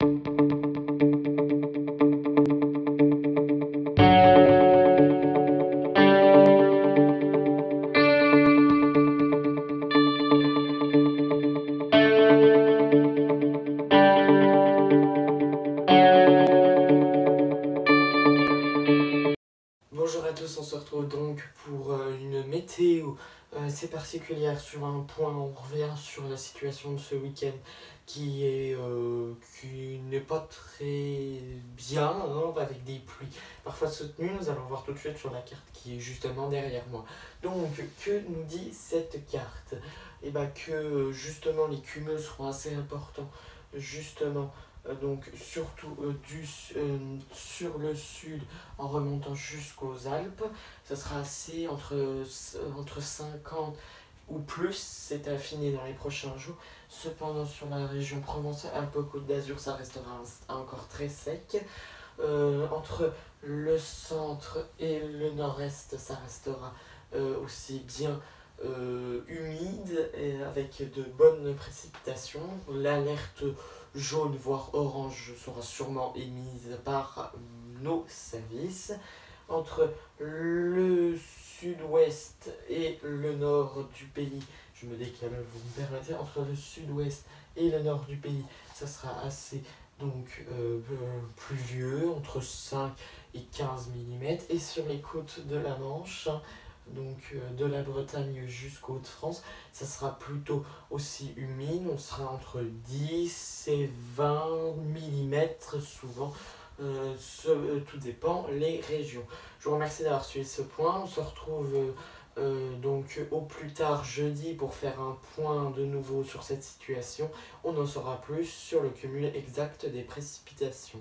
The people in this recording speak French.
Bonjour à tous, on se retrouve donc pour une météo assez particulière sur un point. On revient sur la situation de ce week-end qui n'est pas très bien, hein, avec des pluies parfois soutenues. Nous allons voir tout de suite sur la carte qui est justement derrière moi. Donc, que nous dit cette carte? Eh bien que justement les cumuls seront assez importants, justement. Donc surtout sur le sud en remontant jusqu'aux Alpes, ça sera assez entre 50 ou plus, c'est affiné dans les prochains jours. Cependant sur la région Provence-Alpes-Côte d'Azur, ça restera encore très sec. Entre le centre et le nord-est, ça restera aussi bien humide et avec de bonnes précipitations. L'alerte jaune voire orange sera sûrement émise par nos services. Entre le sud-ouest et le nord du pays, je me décale, vous me permettez, entre le sud-ouest et le nord du pays, ça sera assez pluvieux, entre 5 et 15 mm. Et sur les côtes de la Manche, donc de la Bretagne jusqu'aux Hauts-de-France, ça sera plutôt aussi humide. On sera entre 10 et 20 mm souvent. Tout dépend les régions. Je vous remercie d'avoir suivi ce point. On se retrouve donc au plus tard jeudi pour faire un point de nouveau sur cette situation. On en saura plus sur le cumul exact des précipitations.